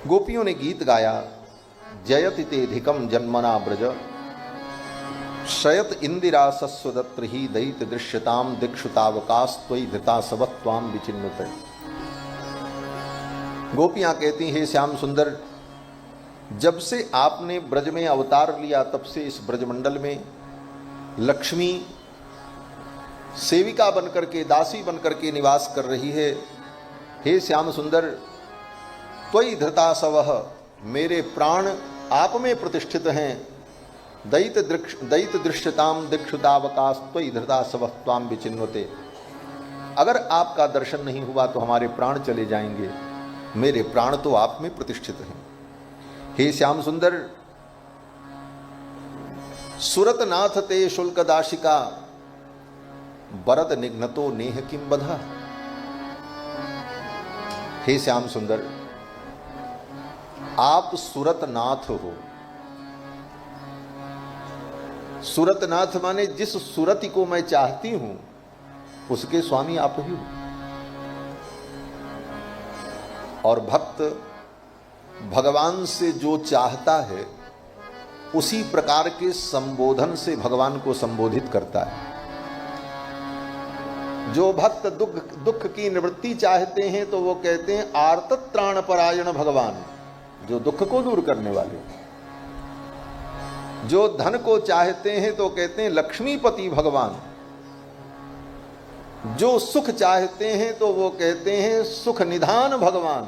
गोपियों ने गीत गाया, जयति तेधिकम जन्मना ब्रज, शयत इंदिरा सस्वदत्र ही दयित दृश्यताम दिक्षुतावकाश त्वयि धृता सवत्वाम विचिन्नुत। गोपियां कहती, हे श्याम सुंदर, जब से आपने ब्रज में अवतार लिया तब से इस ब्रजमंडल में लक्ष्मी सेविका बनकर के, दासी बनकर के निवास कर रही है। हे श्याम सुंदर, त्वयि धृता सवः, मेरे प्राण आप में प्रतिष्ठित हैं। दयित दृश्यताम दिक्षुतावकाश त्वयि धृता सवः त्वाम विचिन्वते। अगर आपका दर्शन नहीं हुआ तो हमारे प्राण चले जाएंगे, मेरे प्राण तो आप में प्रतिष्ठित हैं। हे श्याम सुंदर, सुरतनाथ ते शुल्क दाशिका, बरद निघ्नतो नेह किम बधा। हे श्याम सुंदर, आप सुरतनाथ हो। सुरतनाथ माने जिस सुरति को मैं चाहती हूं उसके स्वामी आप ही हो। और भक्त भगवान से जो चाहता है उसी प्रकार के संबोधन से भगवान को संबोधित करता है। जो भक्त दुख की निवृत्ति चाहते हैं तो वो कहते हैं आर्तत्राण परायण भगवान, जो दुख को दूर करने वाले। जो धन को चाहते हैं तो कहते हैं लक्ष्मीपति भगवान। जो सुख चाहते हैं तो वो कहते हैं सुख निधान भगवान।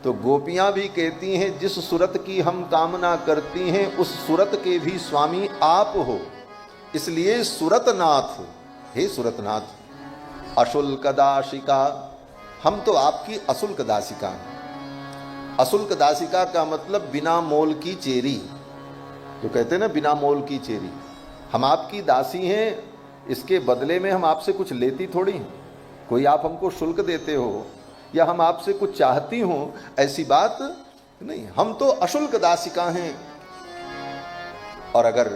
तो गोपियां भी कहती हैं, जिस सूरत की हम कामना करती हैं उस सूरत के भी स्वामी आप हो, इसलिए सूरतनाथ। हे सूरतनाथ, अशुल्क दासिका, हम तो आपकी अशुल्क दासिका हैं। अशुल्क दासिका का मतलब बिना मोल की चेरी, जो कहते हैं ना बिना मोल की चेरी। हम आपकी दासी हैं, इसके बदले में हम आपसे कुछ लेती थोड़ी हैं। कोई आप हमको शुल्क देते हो या हम आपसे कुछ चाहती हो, ऐसी बात नहीं। हम तो अशुल्क दासिका हैं। और अगर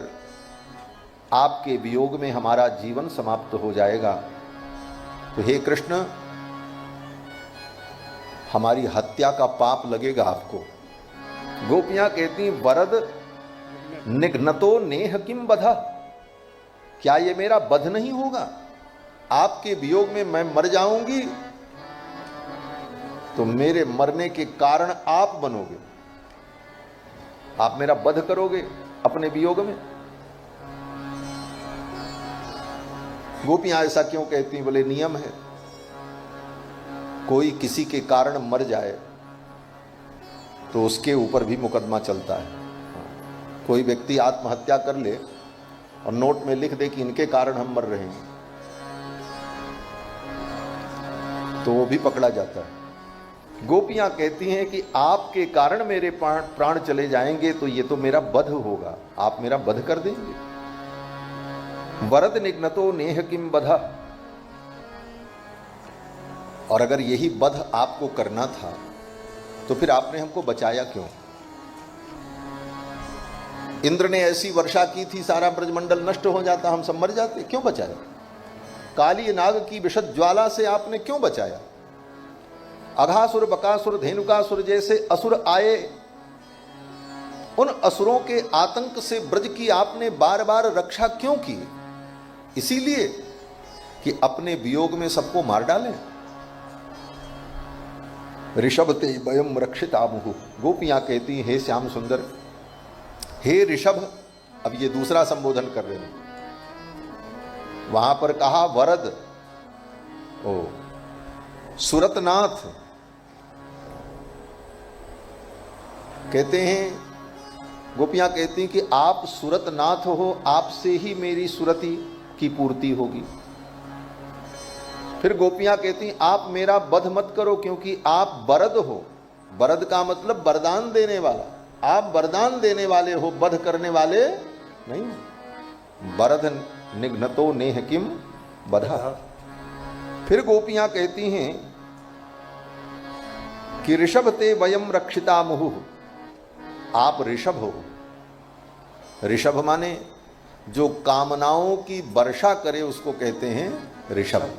आपके वियोग में हमारा जीवन समाप्त हो जाएगा तो हे कृष्ण, हमारी हत्या का पाप लगेगा आपको। गोपियां कहती, वरद निघ्नतो नेह किम बधा, क्या ये मेरा बध नहीं होगा? आपके वियोग में मैं मर जाऊंगी तो मेरे मरने के कारण आप बनोगे, आप मेरा वध करोगे अपने वियोग में। गोपियां ऐसा क्यों कहती? बोले नियम है, कोई किसी के कारण मर जाए तो उसके ऊपर भी मुकदमा चलता है। कोई व्यक्ति आत्महत्या कर ले और नोट में लिख दे कि इनके कारण हम मर रहे हैं, तो वो भी पकड़ा जाता है। गोपियां कहती हैं कि आपके कारण मेरे प्राण चले जाएंगे तो ये तो मेरा वध होगा, आप मेरा वध कर देंगे। वरद निघ्नतो नेह किम बधा। और अगर यही वध आपको करना था तो फिर आपने हमको बचाया क्यों? इंद्र ने ऐसी वर्षा की थी, सारा ब्रजमंडल नष्ट हो जाता, हम सब मर जाते, क्यों बचाया? काली नाग की विषद ज्वाला से आपने क्यों बचाया? अघासुर, बकासुर, धेनुकासुर जैसे असुर आए, उन असुरों के आतंक से ब्रज की आपने बार बार रक्षा क्यों की? इसीलिए कि अपने वियोग में सबको मार डालें। ऋषभ ते वयम रक्षितामुहु। गोपियां कहती, हे श्याम सुंदर, हे ऋषभ। अब ये दूसरा संबोधन कर रहे हैं। वहां पर कहा वरद, ओ सुरतनाथ। कहते हैं, गोपियां कहती हैं कि आप सुरतनाथ हो, आपसे ही मेरी सुरति की पूर्ति होगी। फिर गोपियां कहती हैं, आप मेरा वध मत करो क्योंकि आप वरद हो। वरद का मतलब वरदान देने वाला, आप वरदान देने वाले हो, वध करने वाले नहीं। वरद निघ्नतो नेह किम बधा। फिर गोपियां कहती हैं कि ऋषभ ते वयम रक्षिता मुहु, आप ऋषभ हो। ऋषभ माने जो कामनाओं की वर्षा करे उसको कहते हैं ऋषभ।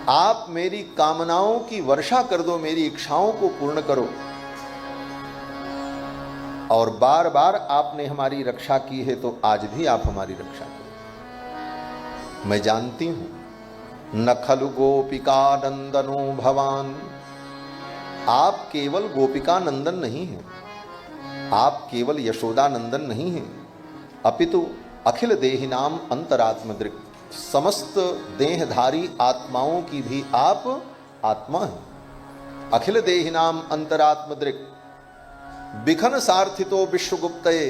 आप मेरी कामनाओं की वर्षा कर दो, मेरी इच्छाओं को पूर्ण करो। और बार बार आपने हमारी रक्षा की है, तो आज भी आप हमारी रक्षा करो। मैं जानती हूं, न खलु गोपिका नंदनो भवान, आप केवल गोपिका नंदन नहीं हैं, आप केवल यशोदा नंदन नहीं हैं, अपितु अखिल देहिनाम अंतरात्मदृक्, समस्त देहधारी आत्माओं की भी आप आत्मा हैं। अखिल देहिनाम अंतरात्मदृक्, बिखन सार्थितो विश्वगुप्तये,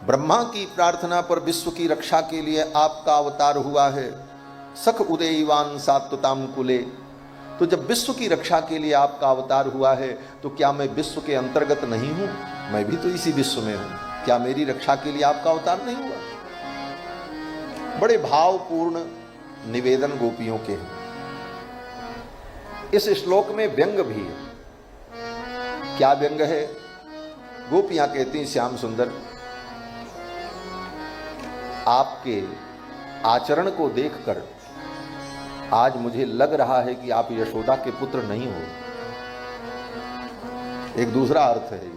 ब्रह्मा की प्रार्थना पर विश्व की रक्षा के लिए आपका अवतार हुआ है। सख उदयवान सात्वताम कुले, तो जब विश्व की रक्षा के लिए आपका अवतार हुआ है, तो क्या मैं विश्व के अंतर्गत नहीं हूं? मैं भी तो इसी विश्व में हूं। क्या मेरी रक्षा के लिए आपका अवतार नहीं हुआ? बड़े भावपूर्ण निवेदन गोपियों के हैं। इस श्लोक में व्यंग भी है। क्या व्यंग है? गोपियां कहती हैं, श्याम सुंदर, आपके आचरण को देखकर आज मुझे लग रहा है कि आप यशोदा के पुत्र नहीं हो। एक दूसरा अर्थ है।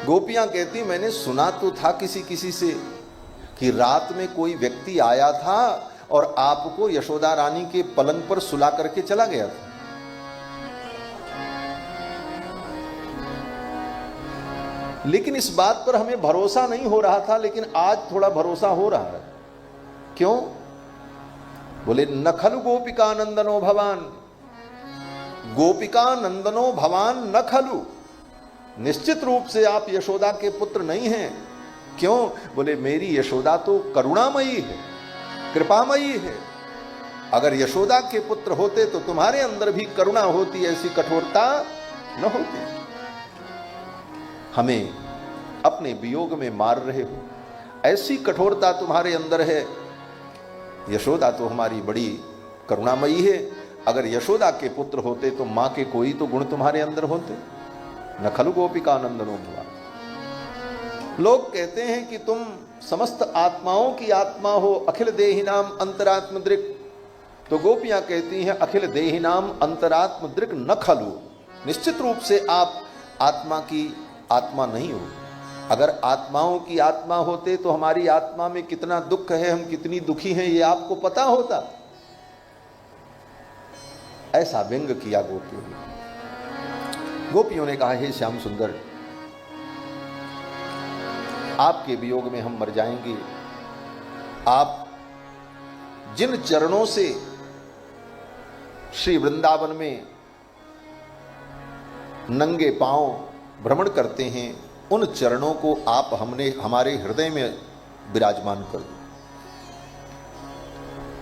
गोपियां कहती, मैंने सुना तो था किसी किसी से कि रात में कोई व्यक्ति आया था और आपको यशोदा रानी के पलंग पर सुला करके चला गया था। लेकिन इस बात पर हमें भरोसा नहीं हो रहा था, लेकिन आज थोड़ा भरोसा हो रहा है। क्यों? बोले, न खलु गोपिका नंदनो भवान, गोपिका नंदनो भवान न खलु, निश्चित रूप से आप यशोदा के पुत्र नहीं हैं। क्यों? बोले, मेरी यशोदा तो करुणामयी है, कृपामयी है। अगर यशोदा के पुत्र होते तो तुम्हारे अंदर भी करुणा होती, ऐसी कठोरता न होती। हमें अपने वियोग में मार रहे हो, ऐसी कठोरता तुम्हारे अंदर है। यशोदा तो हमारी बड़ी करुणामयी है। अगर यशोदा के पुत्र होते तो मां के कोई तो गुण तुम्हारे अंदर होते। न खलु गोपिका नंदनो भवान। लोग कहते हैं कि तुम समस्त आत्माओं की आत्मा हो, अखिल देहिनाम अंतरात्मदृक्। तो गोपियां कहती हैं, अखिल देहिनाम अंतरात्मदृक् न खलु, निश्चित रूप से आप आत्मा की आत्मा नहीं हो। अगर आत्माओं की आत्मा होते तो हमारी आत्मा में कितना दुख है, हम कितनी दुखी हैं, ये आपको पता होता। ऐसा व्यंग किया गोपियों ने। गोपियों ने कहा, हे श्याम सुंदर, आपके वियोग में हम मर जाएंगे। आप जिन चरणों से श्री वृंदावन में नंगे पांव भ्रमण करते हैं, उन चरणों को आप हमारे हृदय में विराजमान कर दो।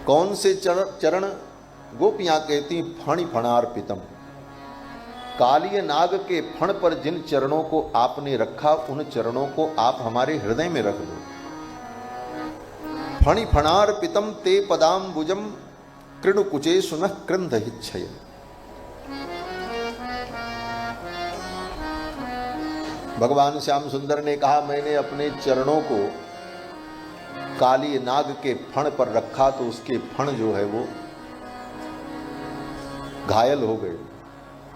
कौन से चरण? गोपियां कहती, फणि फणार्पितम, कालिय नाग के फण पर जिन चरणों को आपने रखा, उन चरणों को आप हमारे हृदय में रख दो। फणि फणार्पितम ते पदाम्बुजम कृणु कुचे सुनः क्रंध हिच्छय। भगवान श्याम सुंदर ने कहा, मैंने अपने चरणों को काली नाग के फण पर रखा तो उसके फण जो है वो घायल हो गए,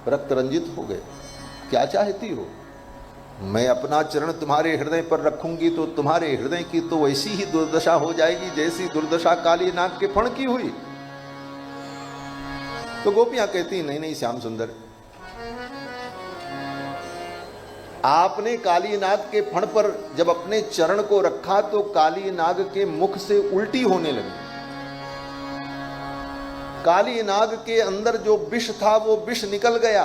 रक्त रंजित हो गए। क्या चाहती हो? मैं अपना चरण तुम्हारे हृदय पर रखूंगी तो तुम्हारे हृदय की तो वैसी ही दुर्दशा हो जाएगी जैसी दुर्दशा काली नाग के फण की हुई। तो गोपियां कहती, नहीं नहीं श्याम सुंदर, आपने काली नाग के फण पर जब अपने चरण को रखा तो काली नाग के मुख से उल्टी होने लगी। काली नाग के अंदर जो विष था वो विष निकल गया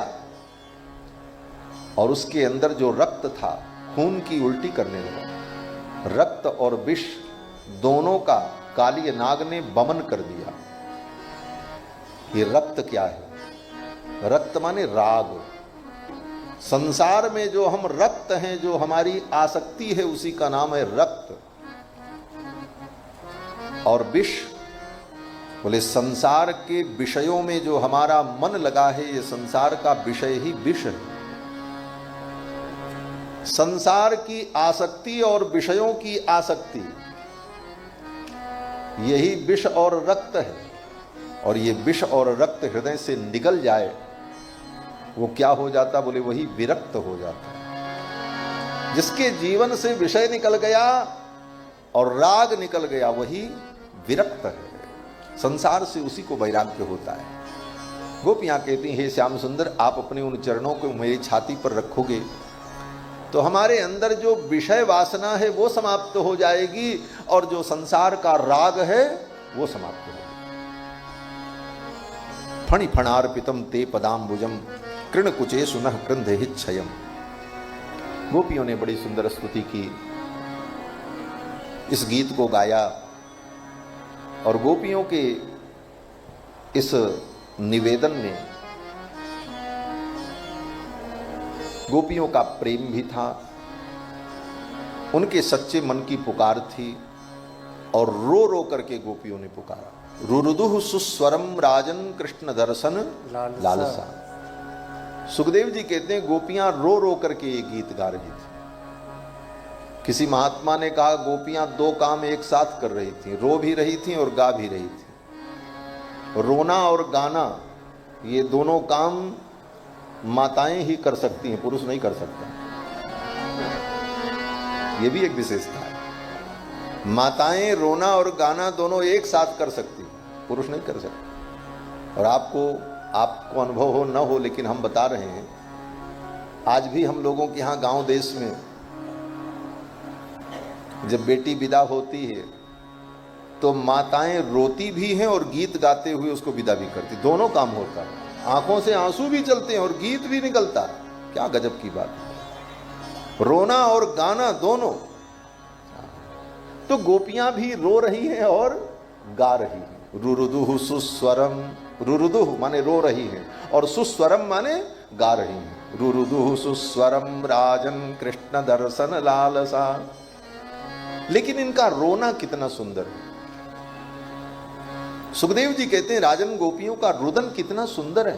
और उसके अंदर जो रक्त था खून की उल्टी करने लगा। रक्त और विष दोनों का काली नाग ने वमन कर दिया। ये रक्त क्या है? रक्त माने राग। संसार में जो हम रक्त हैं, जो हमारी आसक्ति है, उसी का नाम है रक्त। और विष, बोले संसार के विषयों में जो हमारा मन लगा है, ये संसार का विषय ही विष है। संसार की आसक्ति और विषयों की आसक्ति, यही विष और रक्त है। और ये विष और रक्त हृदय से निकल जाए, वो क्या हो जाता? बोले वही विरक्त हो जाता। जिसके जीवन से विषय निकल गया और राग निकल गया, वही विरक्त है। संसार से उसी को वैराग्य होता है। गोपियां कहती हैं, हे श्याम सुंदर, आप अपने उन चरणों को मेरी छाती पर रखोगे तो हमारे अंदर जो विषय वासना है वो समाप्त हो जाएगी, और जो संसार का राग है वो समाप्त हो जाएगा। फणि फणार्पितम ते पदाम्बुजम कृण कुचे सुनः कृंध हिच्छयम। गोपियों ने बड़ी सुंदर स्तुति की, इस गीत को गाया, और गोपियों के इस निवेदन में गोपियों का प्रेम भी था, उनके सच्चे मन की पुकार थी, और रो रो करके गोपियों ने पुकारा। रुरुदुः सुस्वरम राजन कृष्ण दर्शन लालसा। सुखदेव जी कहते हैं गोपियां रो रो करके ये गीत गा रही थी। किसी महात्मा ने कहा गोपियां दो काम एक साथ कर रही थी, रो भी रही थी और गा भी रही थी। रोना और गाना ये दोनों काम माताएं ही कर सकती हैं, पुरुष नहीं कर सकता। ये भी एक विशेषता है। माताएं रोना और गाना दोनों एक साथ कर सकती हैं, पुरुष नहीं कर सकते। और आपको अनुभव हो न हो, लेकिन हम बता रहे हैं, आज भी हम लोगों के यहाँ गांव देश में जब बेटी विदा होती है तो माताएं रोती भी हैं और गीत गाते हुए उसको विदा भी करती, दोनों काम होता है। आंखों से आंसू भी चलते हैं और गीत भी निकलता है। क्या गजब की बात है, रोना और गाना दोनों। तो गोपियां भी रो रही हैं और गा रही हैं। रुरुदुः सुस्वरम, रुरुदुः माने रो रही हैं, और सुस्वरम माने गा रही हैं। रुरुदुः सुस्वरम राजन कृष्ण दर्शन लालसा। लेकिन इनका रोना कितना सुंदर है। सुखदेव जी कहते हैं राजन गोपियों का रुदन कितना सुंदर है।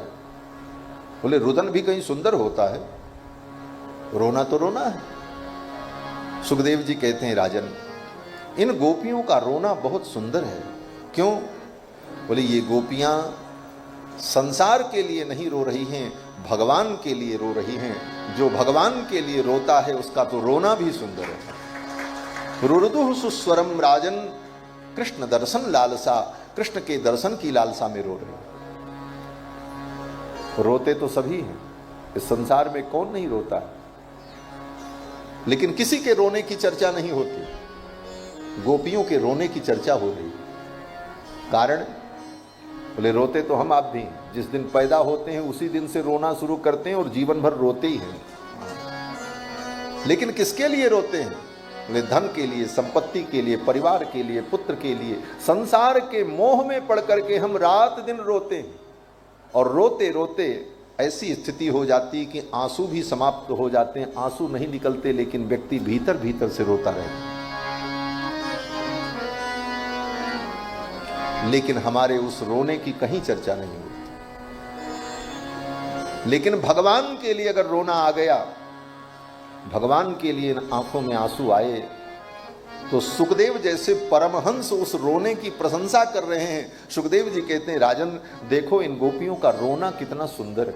बोले रुदन भी कहीं सुंदर होता है? रोना तो रोना है। सुखदेव जी कहते हैं राजन इन गोपियों का रोना बहुत सुंदर है। क्यों? बोले ये गोपियां संसार के लिए नहीं रो रही हैं, भगवान के लिए रो रही हैं। जो भगवान के लिए रोता है उसका तो रोना भी सुंदर है। रुरुदुः सुस्वरम राजन कृष्ण दर्शन लालसा। कृष्ण के दर्शन की लालसा में रो रहे। रोते तो सभी हैं, इस संसार में कौन नहीं रोता है, लेकिन किसी के रोने की चर्चा नहीं होती। गोपियों के रोने की चर्चा हो रही। कारण? बोले रोते तो हम आप भी, जिस दिन पैदा होते हैं उसी दिन से रोना शुरू करते हैं और जीवन भर रोते ही हैं। लेकिन किसके लिए रोते हैं? बोले धन के लिए, संपत्ति के लिए, परिवार के लिए, पुत्र के लिए। संसार के मोह में पड़ करके हम रात दिन रोते हैं, और रोते रोते ऐसी स्थिति हो जाती कि आंसू भी समाप्त हो जाते हैं। आंसू नहीं निकलते, लेकिन व्यक्ति भीतर भीतर से रोता रहता। लेकिन हमारे उस रोने की कहीं चर्चा नहीं होती। लेकिन भगवान के लिए अगर रोना आ गया, भगवान के लिए आंखों में आंसू आए, तो सुखदेव जैसे परमहंस उस रोने की प्रशंसा कर रहे हैं। सुखदेव जी कहते हैं राजन देखो इन गोपियों का रोना कितना सुंदर है।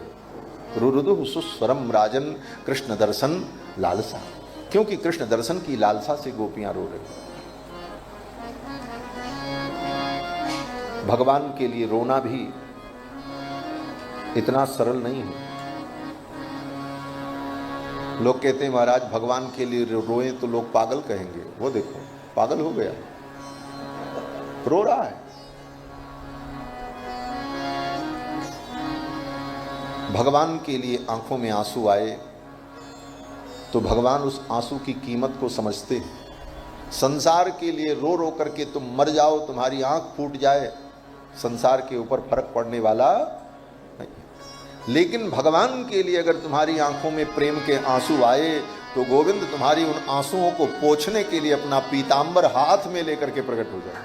रुरुदुः सुस्वरम राजन कृष्ण दर्शन लालसा। क्योंकि कृष्ण दर्शन की लालसा से गोपियां रो रही। भगवान के लिए रोना भी इतना सरल नहीं है। लोग कहते हैं महाराज भगवान के लिए रोए तो लोग पागल कहेंगे। वो देखो पागल हो गया, रो रहा है। भगवान के लिए आंखों में आंसू आए तो भगवान उस आंसू की कीमत को समझते हैं। संसार के लिए रो रो करके तुम मर जाओ, तुम्हारी आंख फूट जाए, संसार के ऊपर फर्क पड़ने वाला नहीं। लेकिन भगवान के लिए अगर तुम्हारी आंखों में प्रेम के आंसू आए तो गोविंद तुम्हारी उन आंसुओं को पोंछने के लिए अपना पीतांबर हाथ में लेकर के प्रकट हो जाए।